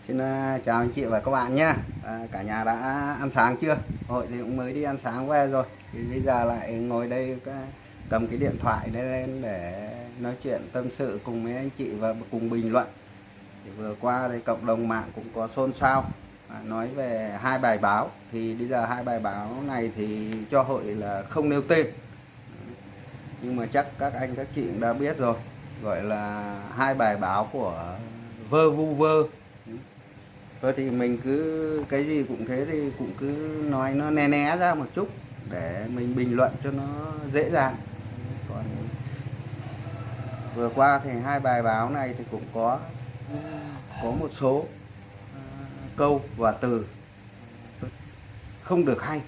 Xin chào anh chị và các bạn nhé. Cả nhà đã ăn sáng chưa? Hội thì cũng mới đi ăn sáng về rồi. Thì bây giờ lại ngồi đây cầm cái điện thoại đây lên để nói chuyện tâm sự cùng với anh chị và cùng bình luận. Thì vừa qua thì cộng đồng mạng cũng có xôn xao nói về hai bài báo. Thì bây giờ hai bài báo này thì cho hội là không nêu tên. Nhưng mà chắc các anh các chị cũng đã biết rồi. Gọi là hai bài báo của Vơ Vu Vơ. Thôi thì mình cứ cái gì cũng thế thì cũng cứ nói nó né né ra một chút để mình bình luận cho nó dễ dàng. Còn vừa qua thì hai bài báo này thì cũng có một số câu và từ không được hay,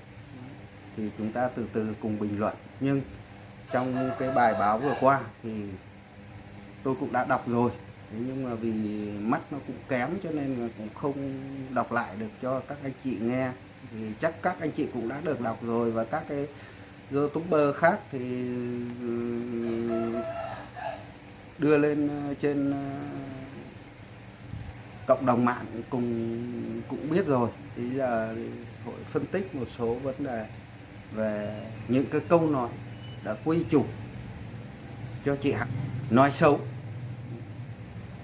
thì chúng ta từ từ cùng bình luận. Nhưng trong cái bài báo vừa qua thì tôi cũng đã đọc rồi, nhưng mà vì mắt nó cũng kém cho nên là cũng không đọc lại được cho các anh chị nghe. Thì chắc các anh chị cũng đã được đọc rồi, và các cái youtuber khác thì đưa lên trên cộng đồng mạng cũng biết rồi. Thì giờ hội phân tích một số vấn đề về những cái câu nói đã quy chụp cho chị Hằng nói xấu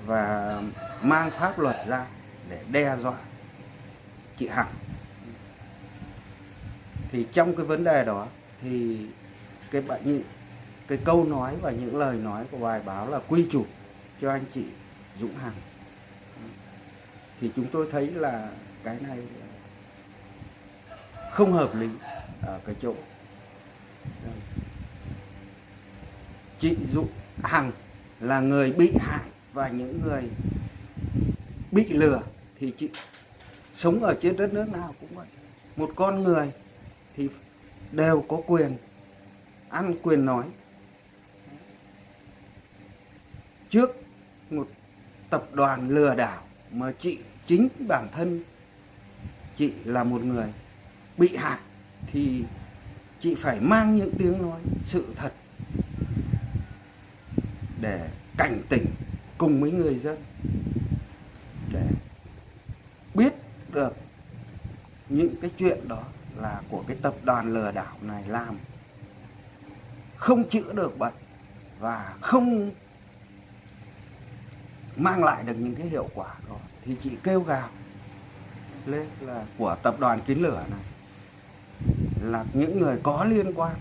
và mang pháp luật ra để đe dọa chị Hằng. Thì trong cái vấn đề đó thì cái câu nói và những lời nói của bài báo là quy chụp cho anh chị Dũng Hằng. Thì chúng tôi thấy là cái này không hợp lý ở cái chỗ chị Dũng Hằng là người bị hại và những người bị lừa. Thì chị sống ở trên đất nước nào cũng vậy, một con người thì đều có quyền ăn quyền nói. Trước một tập đoàn lừa đảo mà chính bản thân chị là một người bị hại thì chị phải mang những tiếng nói sự thật để cảnh tỉnh cùng với người dân, để biết được những cái chuyện đó là của cái tập đoàn lừa đảo này làm, không chữa được bệnh và không mang lại được những cái hiệu quả đó. Thì chị kêu gào lên là của tập đoàn Kín Lửa này là những người có liên quan,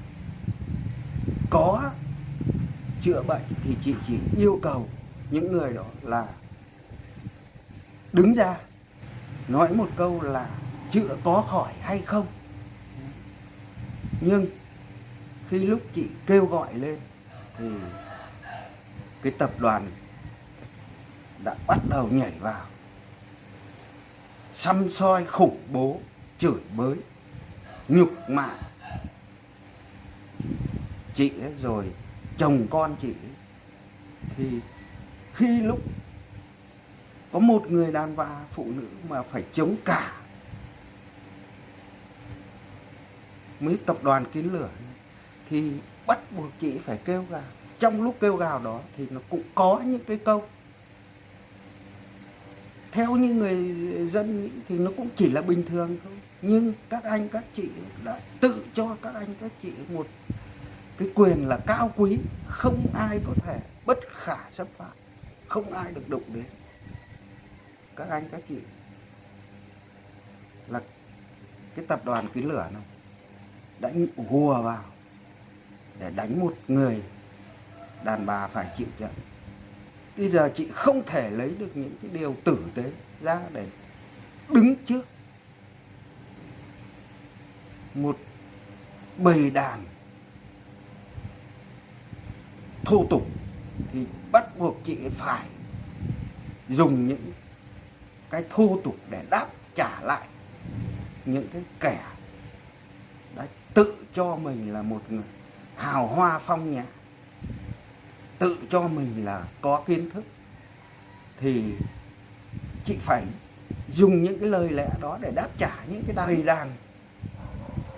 có chữa bệnh, thì chị chỉ yêu cầu những người đó là đứng ra nói một câu là chữa có khỏi hay không. Nhưng khi lúc chị kêu gọi lên thì cái tập đoàn đã bắt đầu nhảy vào săm soi, khủng bố, chửi bới, nhục mạ chị ấy, rồi chồng con chị ấy. Thì khi lúc có một người đàn bà phụ nữ mà phải chống cả mấy tập đoàn Kín Lửa thì bắt buộc chị phải kêu gào. Trong lúc kêu gào đó thì nó cũng có những cái câu theo như người dân nghĩ thì nó cũng chỉ là bình thường thôi. Nhưng các anh các chị đã tự cho các anh các chị một cái quyền là cao quý, không ai có thể bất khả xâm phạm, không ai được đụng đến. Các anh các chị là cái tập đoàn Kín Lửa này đã hùa vào để đánh một người đàn bà phải chịu trận. Bây giờ chị không thể lấy được những cái điều tử tế ra để đứng trước một bầy đàn thô tục, thì bắt buộc chị phải dùng những cái thô tục để đáp trả lại những cái kẻ đã tự cho mình là một người hào hoa phong nhã, tự cho mình là có kiến thức. Thì chị phải dùng những cái lời lẽ đó để đáp trả những cái bầy đàn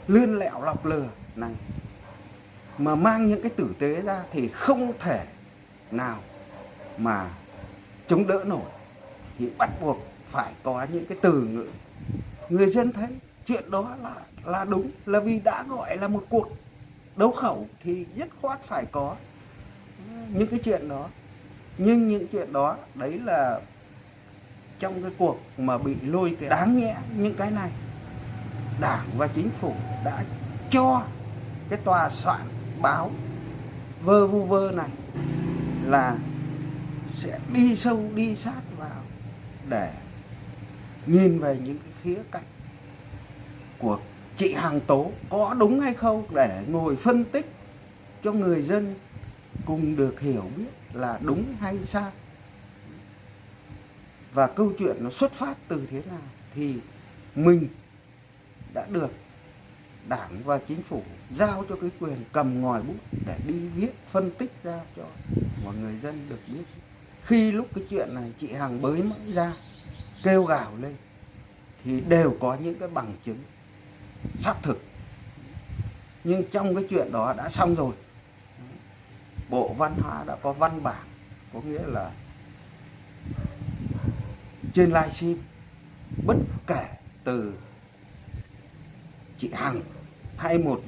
lươn lẹo lọc lừa này. Mà mang những cái tử tế ra thì không thể nào mà chống đỡ nổi, thì bắt buộc phải có những cái từ ngữ người dân thấy chuyện đó là đúng, là vì đã gọi là một cuộc đấu khẩu thì dứt khoát phải có những cái chuyện đó. Nhưng những chuyện đó đấy là trong cái cuộc mà bị lôi kéo, đáng nhẽ những cái này Đảng và Chính phủ đã cho cái tòa soạn báo vơ vu vơ này là sẽ đi sâu đi sát vào để nhìn về những cái khía cạnh của chị Hằng tố có đúng hay không, để ngồi phân tích cho người dân cùng được hiểu biết là đúng hay sai, và câu chuyện nó xuất phát từ thế nào thì mình đã được Đảng và Chính phủ giao cho cái quyền cầm ngòi bút để đi viết phân tích ra cho mọi người dân được biết. Khi lúc cái chuyện này chị Hằng bới mẫu ra kêu gào lên thì đều có những cái bằng chứng xác thực. Nhưng trong cái chuyện đó đã xong rồi, Bộ Văn hóa đã có văn bản, có nghĩa là trên livestream bất kể từ chị Hằng hay một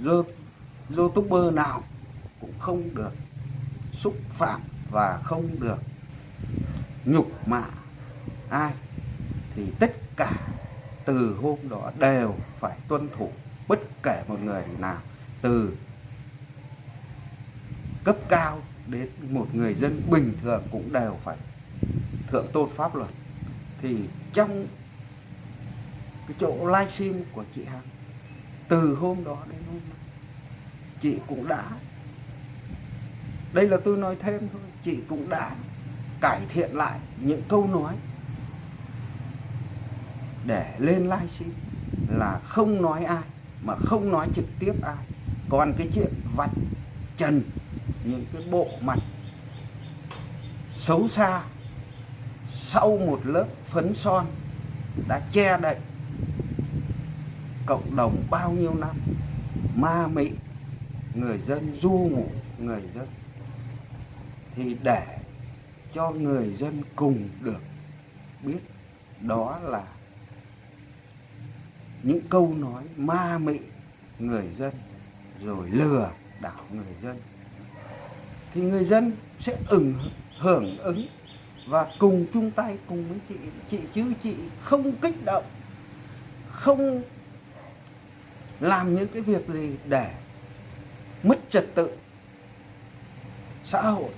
YouTuber nào cũng không được xúc phạm và không được nhục mạ ai, thì tất cả từ hôm đó đều phải tuân thủ, bất kể một người nào, từ cấp cao đến một người dân bình thường cũng đều phải thượng tôn pháp luật. Thì trong cái chỗ livestream của chị Hằng từ hôm đó đến hôm nay, chị cũng đã, đây là tôi nói thêm thôi, chị cũng đã cải thiện lại những câu nói để lên livestream là không nói ai, mà không nói trực tiếp ai. Còn cái chuyện vạch trần những cái bộ mặt xấu xa sau một lớp phấn son đã che đậy cộng đồng bao nhiêu năm, ma mị người dân, du ngủ người dân, thì để cho người dân cùng được biết đó là những câu nói ma mị người dân rồi lừa đảo người dân, thì người dân sẽ hưởng ứng và cùng chung tay cùng với chị, chứ chị không kích động, không làm những cái việc gì để mất trật tự xã hội.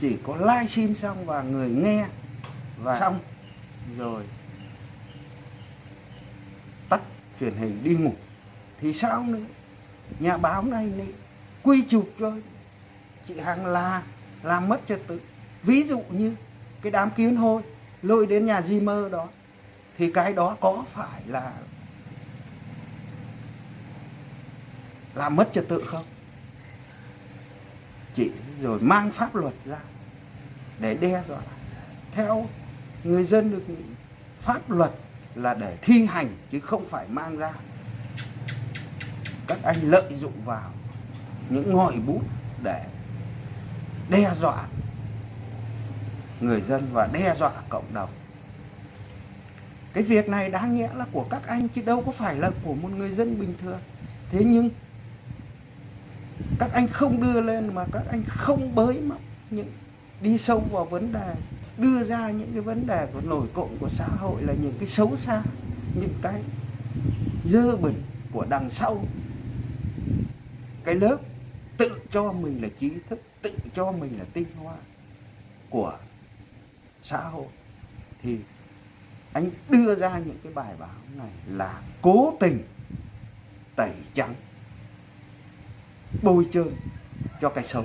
Chỉ có livestream xong và người nghe và xong rồi tắt truyền hình đi ngủ thì sao nữa? Nhà báo này quy chụp cho chị Hằng là làm mất trật tự. Ví dụ như cái đám kiến hôi lôi đến nhà Di Mơ đó, thì cái đó có phải là làm mất trật tự không? Chị rồi mang pháp luật ra để đe dọa. Theo người dân được nghĩ, pháp luật là để thi hành chứ không phải mang ra. Các anh lợi dụng vào những ngòi bút để đe dọa người dân và đe dọa cộng đồng. Cái việc này đáng nghĩa là của các anh chứ đâu có phải là của một người dân bình thường. Thế nhưng các anh không đưa lên, mà các anh không bới móc những đi sâu vào vấn đề, đưa ra những cái vấn đề của nổi cộng của xã hội, là những cái xấu xa, những cái dơ bẩn của đằng sau cái lớp tự cho mình là trí thức, tự cho mình là tinh hoa của xã hội. Thì anh đưa ra những cái bài báo này là cố tình tẩy trắng, bôi trơn cho cái xấu.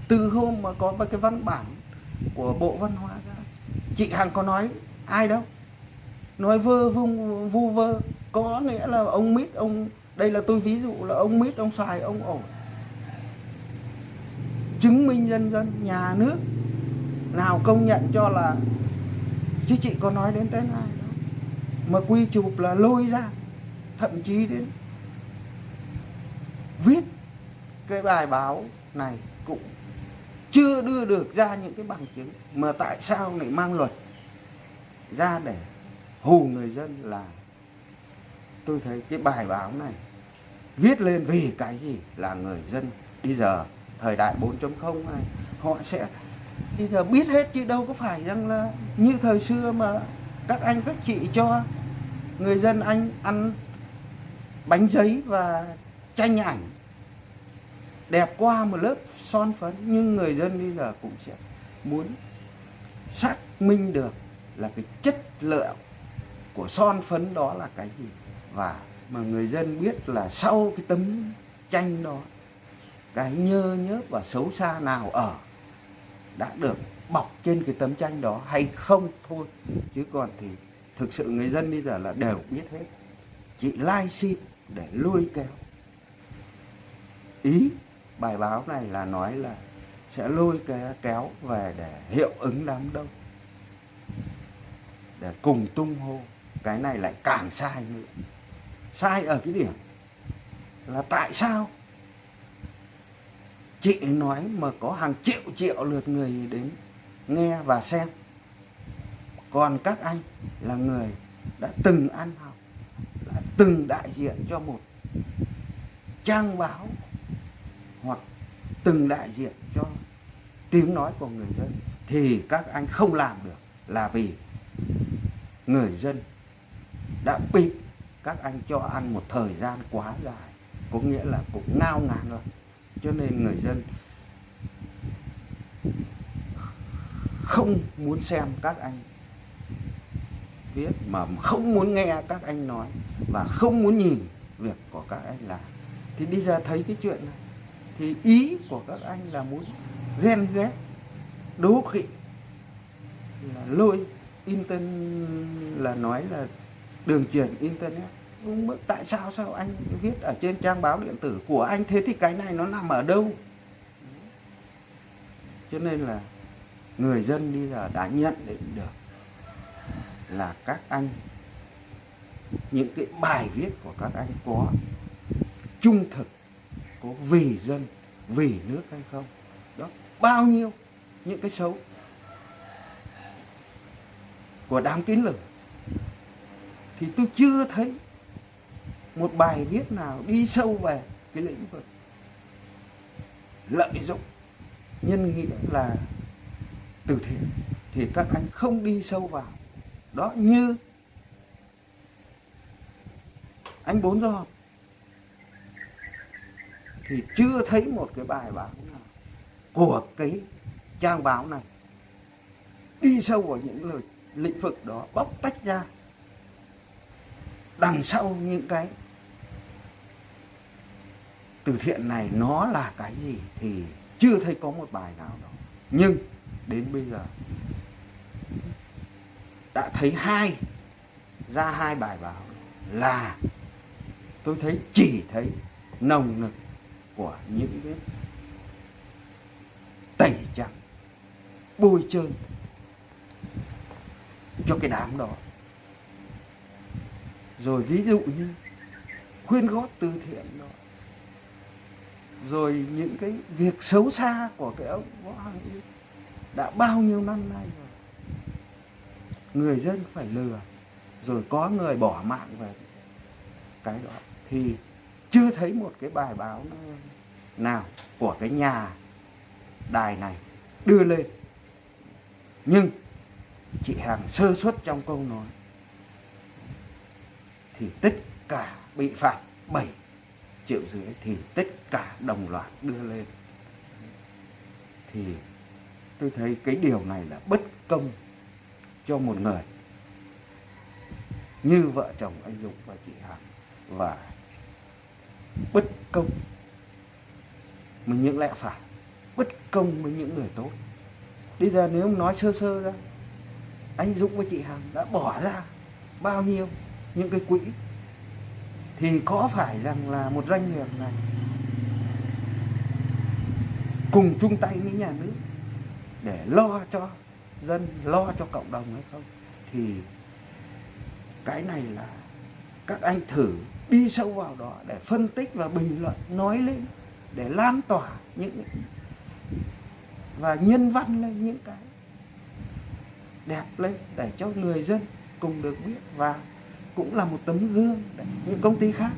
Từ hôm mà có cái văn bản của Bộ Văn hóa ra, chị Hằng có nói ai đâu, nói vu vơ, có nghĩa là ông Mít, ông, đây là tôi ví dụ là ông Mít, ông Xoài, ông ổn, chứng minh nhân dân, nhà nước nào công nhận cho là, chứ chị có nói đến tên ai đâu, mà quy chụp là lôi ra, thậm chí đến viết cái bài báo này cũng chưa đưa được ra những cái bằng chứng, mà tại sao lại mang luật ra để hù người dân? Là tôi thấy cái bài báo này viết lên vì cái gì? Là người dân bây giờ thời đại 4.0 này họ sẽ bây giờ biết hết, chứ đâu có phải rằng là như thời xưa mà các anh các chị cho người dân anh ăn bánh giấy và tranh ảnh đẹp qua một lớp son phấn. Nhưng người dân bây giờ cũng sẽ muốn xác minh được là cái chất lượng của son phấn đó là cái gì, và mà người dân biết là sau cái tấm tranh đó cái nhơ nhớp và xấu xa nào ở đã được bọc trên cái tấm tranh đó hay không thôi. Chứ còn thì thực sự người dân bây giờ là đều biết hết, chỉ livestream để lôi kéo. Ý bài báo này là nói là sẽ lôi kéo về để hiệu ứng đám đông, để cùng tung hô. Cái này lại càng sai nữa. Sai ở cái điểm là tại sao chị nói mà có hàng triệu lượt người đến nghe và xem, còn các anh là người đã từng ăn học, đã từng đại diện cho một trang báo hoặc từng đại diện cho tiếng nói của người dân, thì các anh không làm được là vì người dân đã bị các anh cho ăn một thời gian quá dài, có nghĩa là cũng ngao ngán lắm. Cho nên người dân không muốn xem các anh viết, mà không muốn nghe các anh nói, và không muốn nhìn việc của các anh làm. Thì bây giờ thấy cái chuyện này thì ý của các anh là muốn ghen ghét, đố kỵ, là lôi là nói là đường truyền internet. Tại sao anh viết ở trên trang báo điện tử của anh, thế thì cái này nó nằm ở đâu? Cho nên là người dân bây giờ đã nhận định được là các anh, những cái bài viết của các anh có trung thực, có vì dân, vì nước hay không. Đó, bao nhiêu những cái xấu của đám kín lửa thì tôi chưa thấy một bài viết nào đi sâu về cái lĩnh vực lợi dụng nhân nghĩa là từ thiện, thì các anh không đi sâu vào đó. Như anh Bốn Giò thì chưa thấy một cái bài báo nào của cái trang báo này đi sâu vào những lĩnh vực đó, bóc tách ra đằng sau những cái từ thiện này nó là cái gì, thì chưa thấy có một bài nào đó. Nhưng đến bây giờ đã thấy ra hai bài báo là tôi chỉ thấy nồng nực của những cái tẩy trắng, bôi trơn cho cái đám đó. Rồi ví dụ như quyên góp từ thiện đó, rồi những cái việc xấu xa của cái ông Võ Hằng Yến đã bao nhiêu năm nay rồi. Người dân phải lừa, rồi có người bỏ mạng về cái đó, thì chưa thấy một cái bài báo nào của cái nhà đài này đưa lên. Nhưng chị Hằng sơ suất trong câu nói thì tất cả bị phạt 7,5 triệu, thì tất cả đồng loạt đưa lên. Thì tôi thấy cái điều này là bất công cho một người như vợ chồng anh Dũng và chị Hằng, và bất công với những lẽ phải, bất công với những người tốt. Bây giờ nếu nói sơ ra, anh Dũng với chị Hằng đã bỏ ra bao nhiêu những cái quỹ, thì có phải rằng là một doanh nghiệp này cùng chung tay với nhà nước để lo cho dân, lo cho cộng đồng hay không? Thì cái này là các anh thử đi sâu vào đó để phân tích và bình luận, nói lên để lan tỏa những và nhân văn lên, những cái đẹp lên để cho người dân cùng được biết, và cũng là một tấm gương để những công ty khác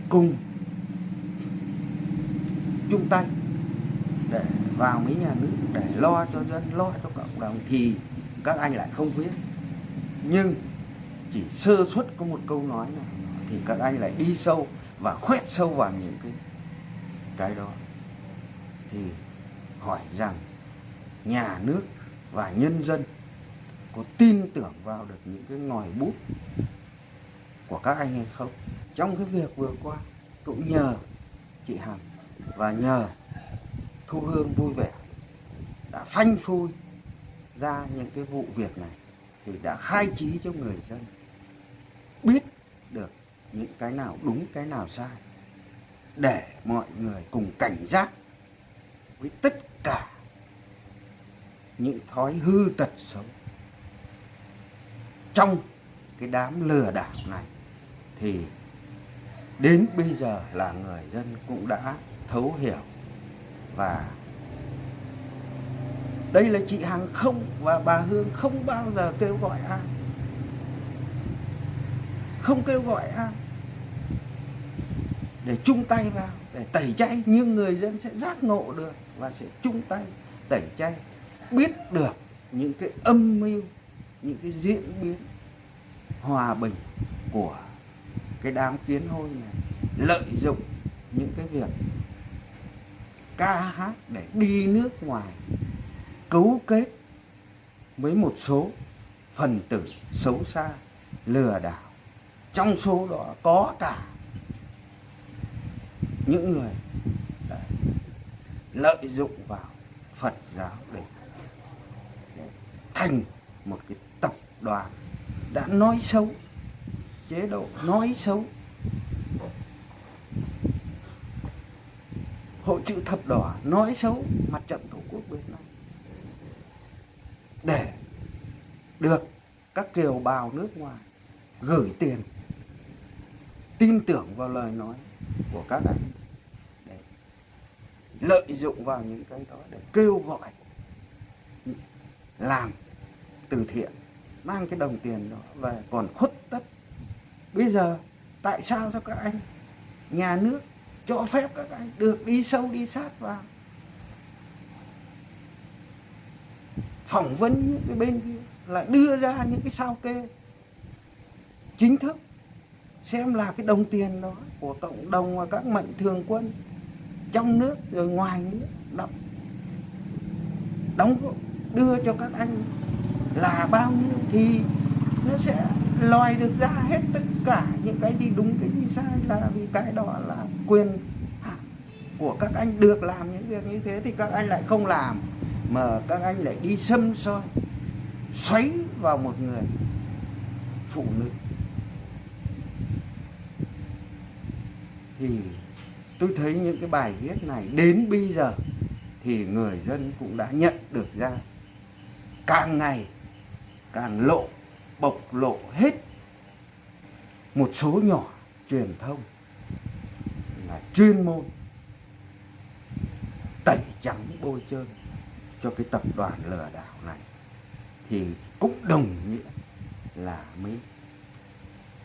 cùng chung tay để vào mấy nhà nước để lo cho dân, lo cho cộng đồng, thì các anh lại không viết. Nhưng chỉ sơ suất có một câu nói nào thì các anh lại đi sâu và khoét sâu vào những cái đó. Thì hỏi rằng nhà nước và nhân dân có tin tưởng vào được những cái ngòi bút của các anh hay không? Trong cái việc vừa qua cũng nhờ chị Hằng và nhờ Thu Hương Vui Vẻ đã phanh phui ra những cái vụ việc này, thì đã khai trí cho người dân biết được những cái nào đúng, cái nào sai, để mọi người cùng cảnh giác với tất cả những thói hư tật xấu trong cái đám lừa đảo này. Thì đến bây giờ là người dân cũng đã thấu hiểu, và đây là chị Hằng không và bà Hương không bao giờ kêu gọi ai, không kêu gọi ai để chung tay vào để tẩy chay, nhưng người dân sẽ giác ngộ được và sẽ chung tay tẩy chay, biết được những cái âm mưu, những cái diễn biến hòa bình của cái đám kiến hôi này, lợi dụng những cái việc ca hát để đi nước ngoài cấu kết với một số phần tử xấu xa lừa đảo. Trong số đó có cả những người lợi dụng vào Phật giáo để thành một cái tập đoàn đã nói xấu chế độ, nói xấu Hội Chữ Thập Đỏ, nói xấu Mặt trận Tổ quốc Việt Nam, để được các kiều bào nước ngoài gửi tiền, tin tưởng vào lời nói của các anh, để lợi dụng vào những cái đó để kêu gọi làm từ thiện, mang cái đồng tiền đó về còn khuất tất. Bây giờ tại sao cho các anh, nhà nước cho phép các anh được đi sâu đi sát vào, phỏng vấn những cái bên kia, là đưa ra những cái sao kê chính thức xem là cái đồng tiền đó của cộng đồng và các mạnh thường quân trong nước rồi ngoài nước đóng đưa cho các anh là bao nhiêu, thì nó sẽ lòi được ra hết tất cả những cái gì đúng, cái gì sai, là vì cái đó là quyền hạn của các anh được làm những việc như thế, thì các anh lại không làm, mà các anh lại đi xâm soi xoáy vào một người phụ nữ. Thì tôi thấy những cái bài viết này đến bây giờ thì người dân cũng đã nhận được ra, càng ngày càng bộc lộ hết một số nhỏ truyền thông là chuyên môn tẩy trắng bôi trơn cho cái tập đoàn lừa đảo này, thì cũng đồng nghĩa là mấy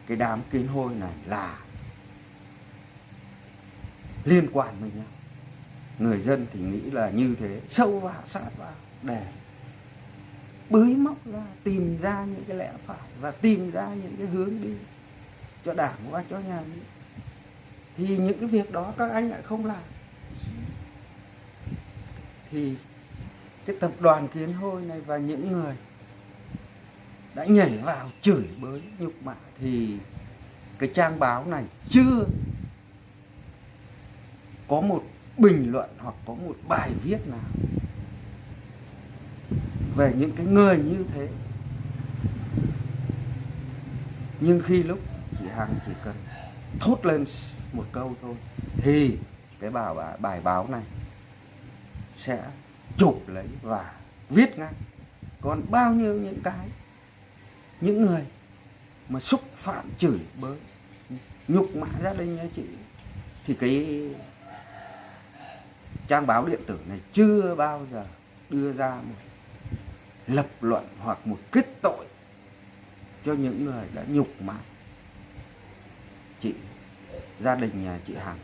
cái đám kiến hôi này là liên quan với nhau. Người dân thì nghĩ là như thế, sâu vào sát vào để bới móc ra, tìm ra những cái lẽ phải và tìm ra những cái hướng đi cho đảng và cho nhà nước. Thì những cái việc đó các anh lại không làm, thì cái tập đoàn kiến hôi này và những người đã nhảy vào chửi bới nhục mạ, thì cái trang báo này chưa có một bình luận hoặc có một bài viết nào về những cái người như thế. Nhưng khi lúc chị Hằng chỉ cần thốt lên một câu thôi thì cái bài báo này sẽ chụp lấy và viết ngay. Còn bao nhiêu những người mà xúc phạm, chửi bới, nhục mạ gia đình nhà chị, thì cái trang báo điện tử này chưa bao giờ đưa ra một lập luận hoặc một kết tội cho những người đã nhục mạ chị, gia đình nhà chị Hằng.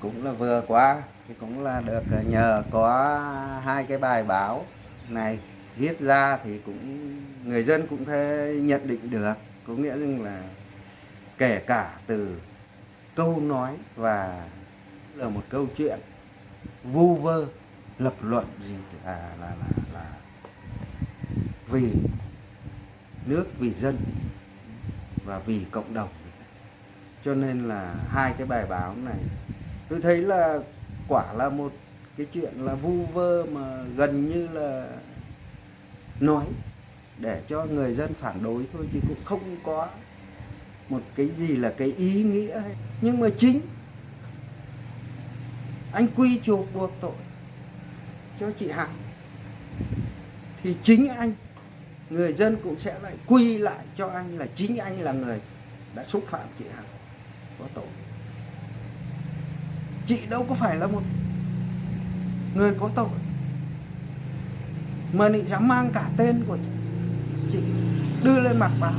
Cũng là vừa qua thì cũng là được nhờ có hai cái bài báo này viết ra thì cũng người dân cũng thể nhận định được, có nghĩa rằng là kể cả từ câu nói và là một câu chuyện vu vơ lập luận gì là vì nước, vì dân và vì cộng đồng. Cho nên là hai cái bài báo này tôi thấy là quả là một cái chuyện là vu vơ mà gần như là nói để cho người dân phản đối thôi, chứ cũng không có một cái gì là cái ý nghĩa. Nhưng mà chính anh quy chuộc buộc tội cho chị Hằng thì chính anh, người dân cũng sẽ lại quy lại cho anh là chính anh là người đã xúc phạm chị Hằng, có tội. Chị đâu có phải là một người có tội mà lại dám mang cả tên của chị đưa lên mặt báo.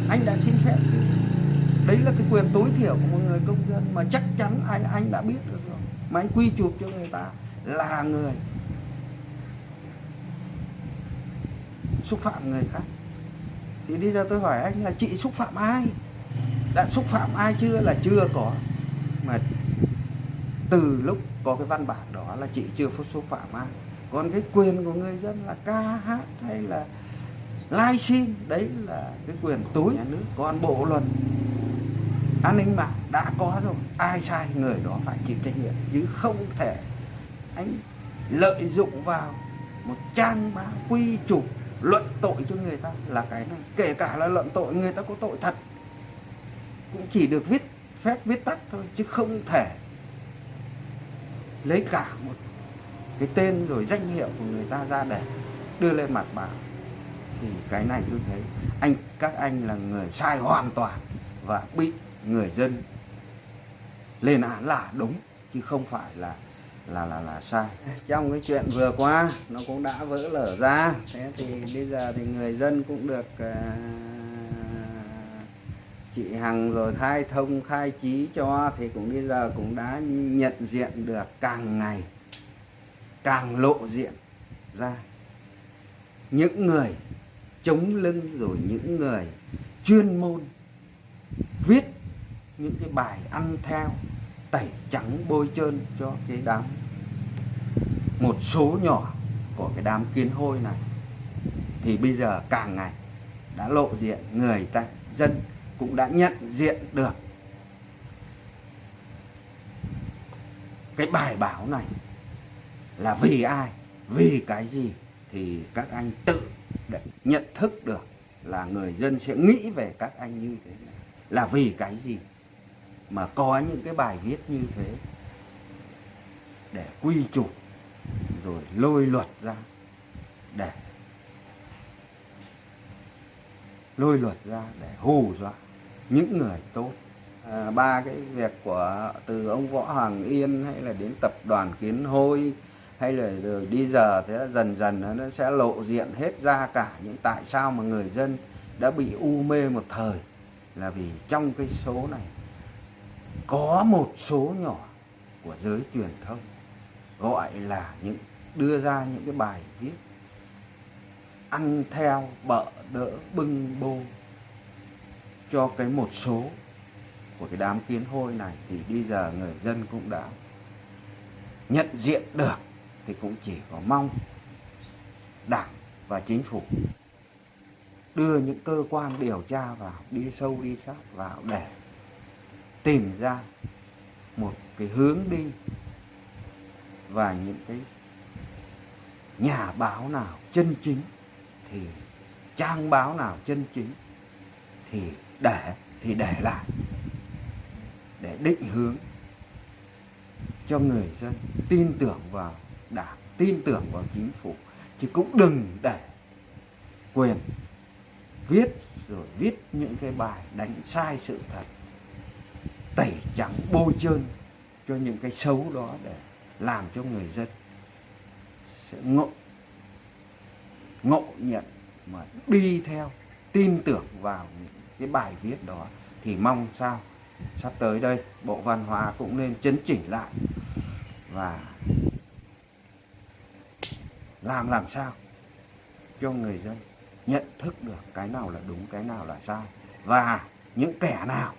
Anh đã xin phép, đấy là cái quyền tối thiểu của một người công dân mà chắc chắn anh đã biết được rồi, mà anh quy chụp cho người ta là người xúc phạm người khác. Thì bây giờ tôi hỏi anh là chị xúc phạm ai, đã xúc phạm ai chưa? Là chưa có, mà từ lúc có cái văn bản đó là chị chưa xúc phạm ai. Còn cái quyền của người dân là ca hát hay là livestream, đấy là cái quyền tối nhà nước. Còn bộ luật an ninh mạng đã có rồi, ai sai người đó phải chịu trách nhiệm, chứ không thể anh lợi dụng vào một trang báo quy chụp luận tội cho người ta là cái này. Kể cả là luận tội người ta có tội thật cũng chỉ được viết phép viết tắt thôi, chứ không thể lấy cả một cái tên rồi danh hiệu của người ta ra để đưa lên mặt báo. Thì cái này tôi thấy các anh là người sai hoàn toàn và bị người dân lên án là đúng, chứ không phải là sai. Trong cái chuyện vừa qua nó cũng đã vỡ lở ra, thế thì bây giờ thì người dân cũng được chị Hằng rồi khai thông khai trí cho, thì cũng bây giờ cũng đã nhận diện được, càng ngày càng lộ diện ra những người chống lưng, rồi những người chuyên môn viết những cái bài ăn theo, tẩy trắng bôi trơn cho cái đám, một số nhỏ của cái đám kiến hôi này. Thì bây giờ càng ngày đã lộ diện, người ta dân cũng đã nhận diện được cái bài báo này là vì ai, vì cái gì, thì các anh tự để nhận thức được là người dân sẽ nghĩ về các anh như thế này, là vì cái gì mà có những cái bài viết như thế để quy chụp rồi lôi luật ra, để lôi luật ra để hù dọa những người tốt. Ba cái việc của từ ông Võ Hoàng Yên hay là đến tập đoàn Kiến Hôi, hay là rồi đi giờ sẽ dần dần nó sẽ lộ diện hết ra cả những tại sao mà người dân đã bị u mê một thời, là vì trong cái số này có một số nhỏ của giới truyền thông gọi là những đưa ra những cái bài viết ăn theo, bợ đỡ, bưng bô cho cái một số của cái đám kiến hôi này. Thì bây giờ người dân cũng đã nhận diện được, thì cũng chỉ có mong Đảng và Chính phủ đưa những cơ quan điều tra vào, đi sâu đi sát vào để tìm ra một cái hướng đi, và những cái nhà báo nào chân chính, thì trang báo nào chân chính thì để lại, để định hướng cho người dân tin tưởng vào Đảng, tin tưởng vào Chính phủ, chứ cũng đừng để quyền viết rồi viết những cái bài đánh sai sự thật, tẩy trắng bôi trơn cho những cái xấu đó, để làm cho người dân sẽ ngộ nhận mà đi theo, tin tưởng vào những cái bài viết đó, thì mong sao sắp tới đây Bộ Văn hóa cũng nên chấn chỉnh lại và làm sao cho người dân nhận thức được cái nào là đúng, cái nào là sai, và những kẻ nào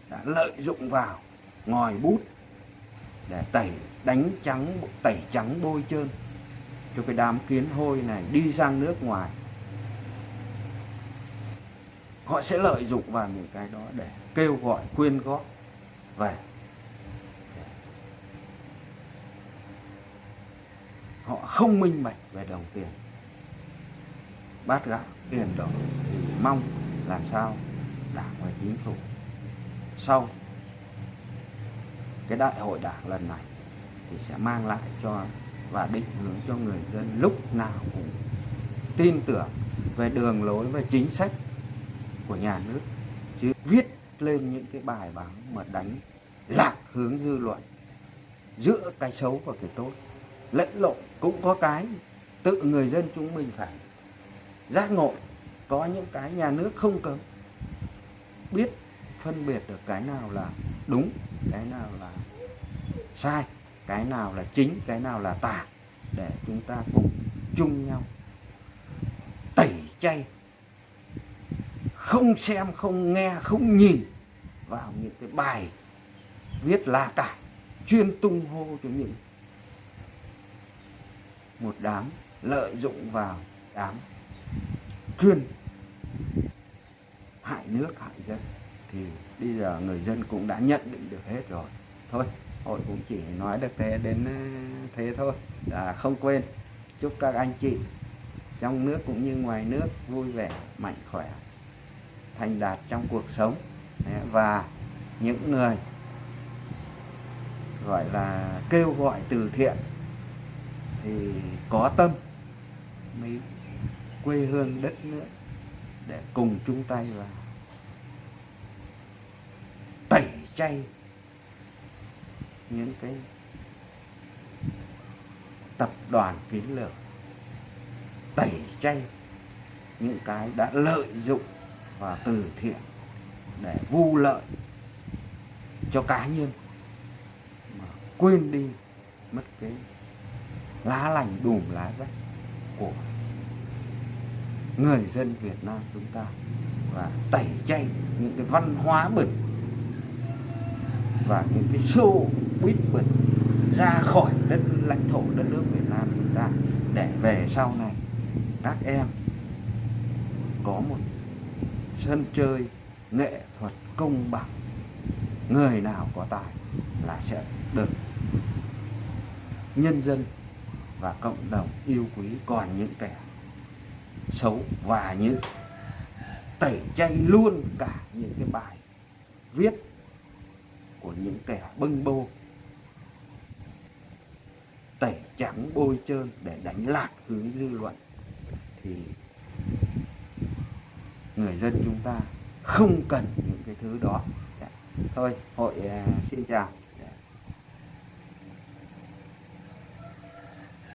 đã lợi dụng vào ngòi bút để tẩy trắng bôi trơn cho cái đám kiến hôi này đi sang nước ngoài. Họ sẽ lợi dụng vào những cái đó để kêu gọi quyên góp về. Họ không minh bạch về đồng tiền, bát gạo tiền đó, thì mong làm sao Đảng và Chính phủ sau cái đại hội Đảng lần này thì sẽ mang lại cho và định hướng cho người dân lúc nào cũng tin tưởng về đường lối và chính sách của nhà nước, chứ viết lên những cái bài báo mà đánh lạc hướng dư luận giữa cái xấu và cái tốt, lẫn lộn. Cũng có cái tự người dân chúng mình phải giác ngộ, có những cái nhà nước không cấm, biết phân biệt được cái nào là đúng, cái nào là sai, cái nào là chính, cái nào là tà, để chúng ta cùng chung nhau tẩy chay, không xem, không nghe, không nhìn vào những cái bài viết la cải, chuyên tung hô cho những một đám lợi dụng vào, đám chuyên hại nước hại dân. Thì bây giờ người dân cũng đã nhận định được hết rồi. Thôi, hội cũng chỉ nói được đến thế thôi. Không quên chúc các anh chị trong nước cũng như ngoài nước vui vẻ, mạnh khỏe, thành đạt trong cuộc sống. Và những người gọi là kêu gọi từ thiện thì có tâm mới quê hương đất nước, để cùng chung tay vào tẩy chay những cái tập đoàn kín lửa, tẩy chay những cái đã lợi dụng vào từ thiện để vu lợi cho cá nhân, mà quên đi mất cái lá lành đùm lá rách của người dân Việt Nam chúng ta, và tẩy chay những cái văn hóa bẩn và những cái xô buýt bẩn ra khỏi lãnh thổ đất nước Việt Nam chúng ta, để về sau này các em có một sân chơi nghệ thuật công bằng. Người nào có tài là sẽ được nhân dân và cộng đồng yêu quý, còn những kẻ xấu và những tẩy chay luôn cả những cái bài viết của những kẻ bâng bô, tẩy trắng bôi trơn để đánh lạc hướng dư luận, thì người dân chúng ta không cần những cái thứ đó. Thôi, hội xin chào.